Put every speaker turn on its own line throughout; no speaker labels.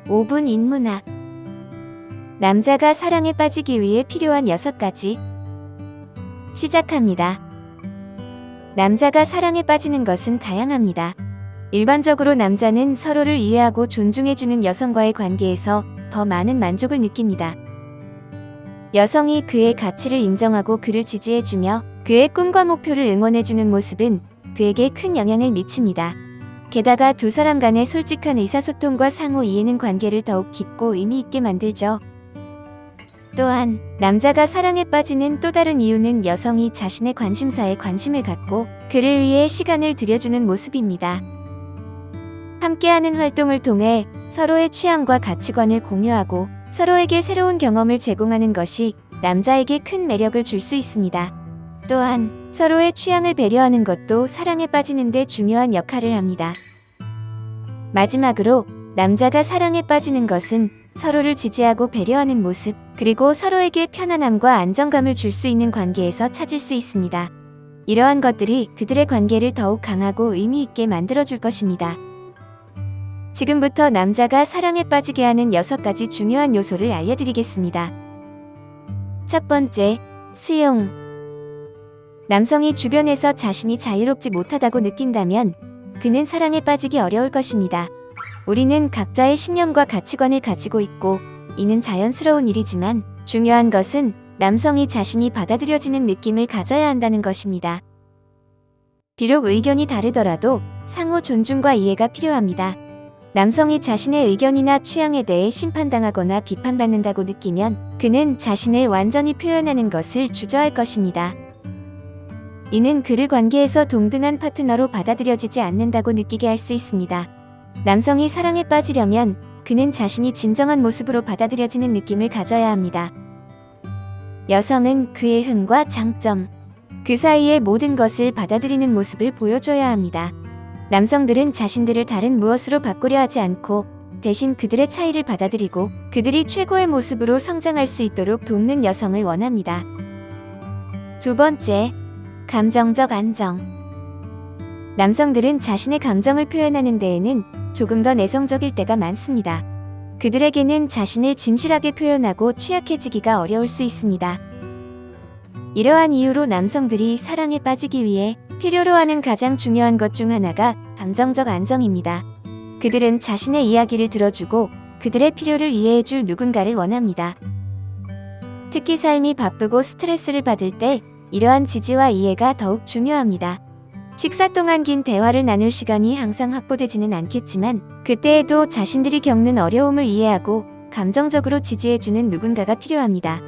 5분 인문학. 남자가 사랑에 빠지기 위해 필요한 6가지. 시작합니다. 남자가 사랑에 빠지는 것은 다양합니다. 일반적으로 남자는 서로를 이해하고 존중해주는 여성과의 관계에서 더 많은 만족을 느낍니다. 여성이 그의 가치를 인정하고 그를 지지해주며 그의 꿈과 목표를 응원해주는 모습은 그에게 큰 영향을 미칩니다. 게다가 두 사람 간의 솔직한 의사소통과 상호 이해는 관계를 더욱 깊고 의미 있게 만들죠. 또한 남자가 사랑에 빠지는 또 다른 이유는 여성이 자신의 관심사에 관심을 갖고 그를 위해 시간을 들여주는 모습입니다. 함께하는 활동을 통해 서로의 취향과 가치관을 공유하고 서로에게 새로운 경험을 제공하는 것이 남자에게 큰 매력을 줄 수 있습니다. 또한 서로의 취향을 배려하는 것도 사랑에 빠지는 데 중요한 역할을 합니다. 마지막으로 남자가 사랑에 빠지는 것은 서로를 지지하고 배려하는 모습, 그리고 서로에게 편안함과 안정감을 줄 수 있는 관계에서 찾을 수 있습니다. 이러한 것들이 그들의 관계를 더욱 강하고 의미 있게 만들어줄 것입니다. 지금부터 남자가 사랑에 빠지게 하는 6가지 중요한 요소를 알려드리겠습니다. 첫 번째, 수용. 남성이 주변에서 자신이 자유롭지 못하다고 느낀다면 그는 사랑에 빠지기 어려울 것입니다. 우리는 각자의 신념과 가치관을 가지고 있고 이는 자연스러운 일이지만 중요한 것은 남성이 자신이 받아들여지는 느낌을 가져야 한다는 것입니다. 비록 의견이 다르더라도 상호 존중과 이해가 필요합니다. 남성이 자신의 의견이나 취향에 대해 심판당하거나 비판받는다고 느끼면 그는 자신을 완전히 표현하는 것을 주저할 것입니다. 이는 그를 관계에서 동등한 파트너로 받아들여지지 않는다고 느끼게 할 수 있습니다. 남성이 사랑에 빠지려면 그는 자신이 진정한 모습으로 받아들여지는 느낌을 가져야 합니다. 여성은 그의 흥과 장점, 그 사이의 모든 것을 받아들이는 모습을 보여줘야 합니다. 남성들은 자신들을 다른 무엇으로 바꾸려 하지 않고 대신 그들의 차이를 받아들이고 그들이 최고의 모습으로 성장할 수 있도록 돕는 여성을 원합니다. 두 번째, 감정적 안정. 남성들은 자신의 감정을 표현하는 데에는 조금 더 내성적일 때가 많습니다. 그들에게는 자신을 진실하게 표현하고 취약해지기가 어려울 수 있습니다. 이러한 이유로 남성들이 사랑에 빠지기 위해 필요로 하는 가장 중요한 것 중 하나가 감정적 안정입니다. 그들은 자신의 이야기를 들어주고 그들의 필요를 이해해줄 누군가를 원합니다. 특히 삶이 바쁘고 스트레스를 받을 때 이러한 지지와 이해가 더욱 중요합니다. 식사 동안 긴 대화를 나눌 시간이 항상 확보되지는 않겠지만 그때에도 자신들이 겪는 어려움을 이해하고 감정적으로 지지해주는 누군가가 필요합니다.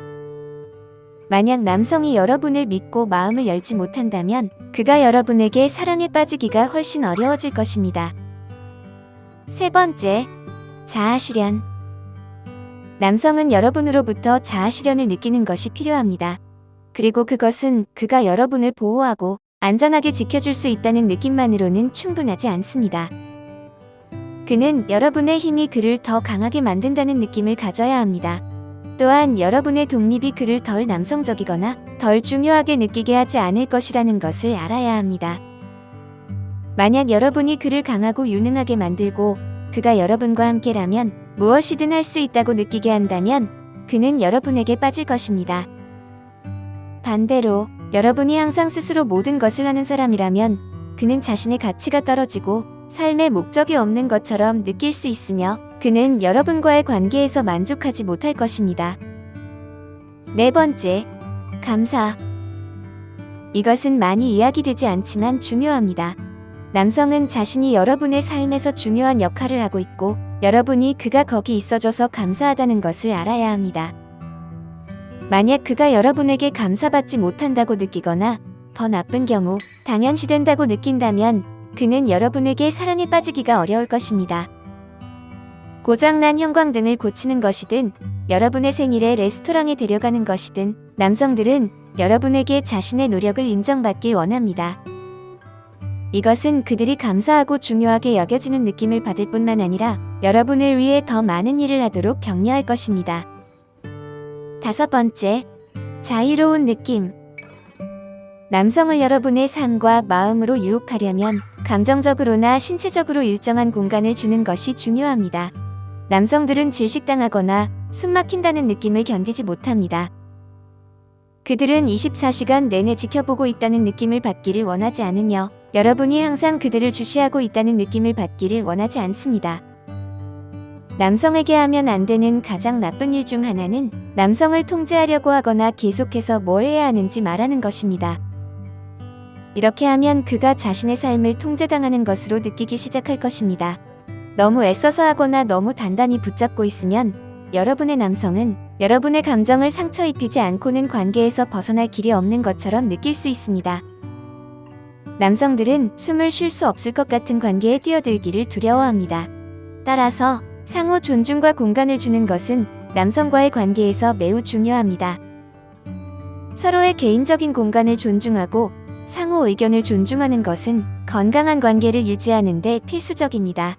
만약 남성이 여러분을 믿고 마음을 열지 못한다면 그가 여러분에게 사랑에 빠지기가 훨씬 어려워질 것입니다. 세 번째, 자아실현. 남성은 여러분으로부터 자아실현을 느끼는 것이 필요합니다. 그리고 그것은 그가 여러분을 보호하고 안전하게 지켜줄 수 있다는 느낌만으로는 충분하지 않습니다. 그는 여러분의 힘이 그를 더 강하게 만든다는 느낌을 가져야 합니다. 또한 여러분의 독립이 그를 덜 남성적이거나 덜 중요하게 느끼게 하지 않을 것이라는 것을 알아야 합니다. 만약 여러분이 그를 강하고 유능하게 만들고 그가 여러분과 함께라면 무엇이든 할 수 있다고 느끼게 한다면 그는 여러분에게 빠질 것입니다. 반대로 여러분이 항상 스스로 모든 것을 하는 사람이라면 그는 자신의 가치가 떨어지고 삶의 목적이 없는 것처럼 느낄 수 있으며 그는 여러분과의 관계에서 만족하지 못할 것입니다. 네 번째, 감사. 이것은 많이 이야기되지 않지만 중요합니다. 남성은 자신이 여러분의 삶에서 중요한 역할을 하고 있고 여러분이 그가 거기 있어줘서 감사하다는 것을 알아야 합니다. 만약 그가 여러분에게 감사받지 못한다고 느끼거나 더 나쁜 경우 당연시된다고 느낀다면 그는 여러분에게 사랑에 빠지기가 어려울 것입니다. 고장난 형광등을 고치는 것이든 여러분의 생일에 레스토랑에 데려가는 것이든 남성들은 여러분에게 자신의 노력을 인정받길 원합니다. 이것은 그들이 감사하고 중요하게 여겨지는 느낌을 받을 뿐만 아니라 여러분을 위해 더 많은 일을 하도록 격려할 것입니다. 다섯 번째, 자유로운 느낌. 남성을 여러분의 삶과 마음으로 유혹하려면 감정적으로나 신체적으로 일정한 공간을 주는 것이 중요합니다. 남성들은 질식당하거나 숨막힌다는 느낌을 견디지 못합니다. 그들은 24시간 내내 지켜보고 있다는 느낌을 받기를 원하지 않으며 여러분이 항상 그들을 주시하고 있다는 느낌을 받기를 원하지 않습니다. 남성에게 하면 안 되는 가장 나쁜 일 중 하나는 남성을 통제하려고 하거나 계속해서 뭘 해야 하는지 말하는 것입니다. 이렇게 하면 그가 자신의 삶을 통제당하는 것으로 느끼기 시작할 것입니다. 너무 애써서 하거나 너무 단단히 붙잡고 있으면 여러분의 남성은 여러분의 감정을 상처 입히지 않고는 관계에서 벗어날 길이 없는 것처럼 느낄 수 있습니다. 남성들은 숨을 쉴 수 없을 것 같은 관계에 뛰어들기를 두려워합니다. 따라서 상호 존중과 공간을 주는 것은 남성과의 관계에서 매우 중요합니다. 서로의 개인적인 공간을 존중하고 상호 의견을 존중하는 것은 건강한 관계를 유지하는 데 필수적입니다.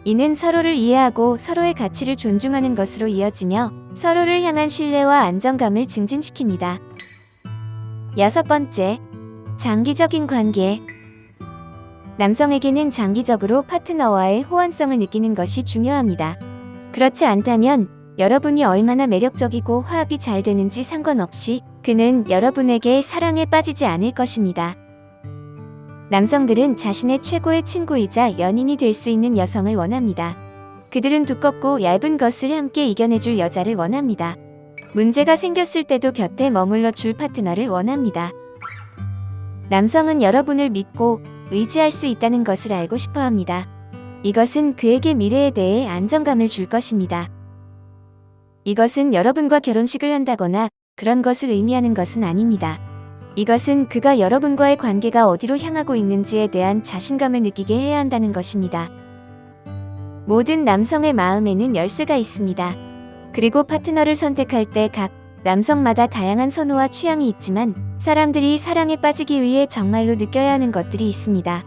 이는 서로를 이해하고 서로의 가치를 존중하는 것으로 이어지며 서로를 향한 신뢰와 안정감을 증진시킵니다. 6번째, 장기적인 관계. 남성에게는 장기적으로 파트너와의 호환성을 느끼는 것이 중요합니다. 그렇지 않다면 여러분이 얼마나 매력적이고 화합이 잘 되는지 상관없이 그는 여러분에게 사랑에 빠지지 않을 것입니다. 남성들은 자신의 최고의 친구이자 연인이 될 수 있는 여성을 원합니다. 그들은 두껍고 얇은 것을 함께 이겨내줄 여자를 원합니다. 문제가 생겼을 때도 곁에 머물러 줄 파트너를 원합니다. 남성은 여러분을 믿고 의지할 수 있다는 것을 알고 싶어 합니다. 이것은 그에게 미래에 대해 안정감을 줄 것입니다. 이것은 여러분과 결혼식을 한다거나 그런 것을 의미하는 것은 아닙니다. 이것은 그가 여러분과의 관계가 어디로 향하고 있는지에 대한 자신감을 느끼게 해야 한다는 것입니다. 모든 남성의 마음에는 열쇠가 있습니다. 그리고 파트너를 선택할 때 각 남성마다 다양한 선호와 취향이 있지만 사람들이 사랑에 빠지기 위해 정말로 느껴야 하는 것들이 있습니다.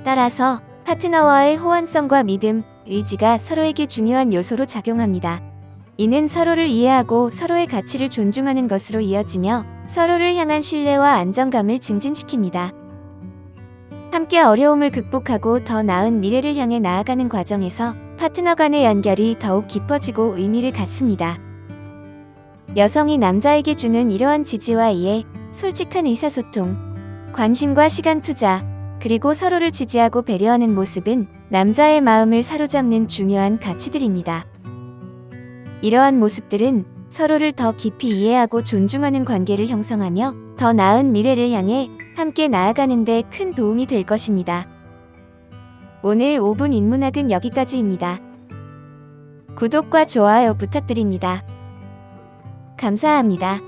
따라서 파트너와의 호환성과 믿음, 의지가 서로에게 중요한 요소로 작용합니다. 이는 서로를 이해하고 서로의 가치를 존중하는 것으로 이어지며 서로를 향한 신뢰와 안정감을 증진시킵니다. 함께 어려움을 극복하고 더 나은 미래를 향해 나아가는 과정에서 파트너 간의 연결이 더욱 깊어지고 의미를 갖습니다. 여성이 남자에게 주는 이러한 지지와 이해, 솔직한 의사소통, 관심과 시간 투자, 그리고 서로를 지지하고 배려하는 모습은 남자의 마음을 사로잡는 중요한 가치들입니다. 이러한 모습들은 서로를 더 깊이 이해하고 존중하는 관계를 형성하며 더 나은 미래를 향해 함께 나아가는 데 큰 도움이 될 것입니다. 오늘 5분 인문학은 여기까지입니다. 구독과 좋아요 부탁드립니다. 감사합니다.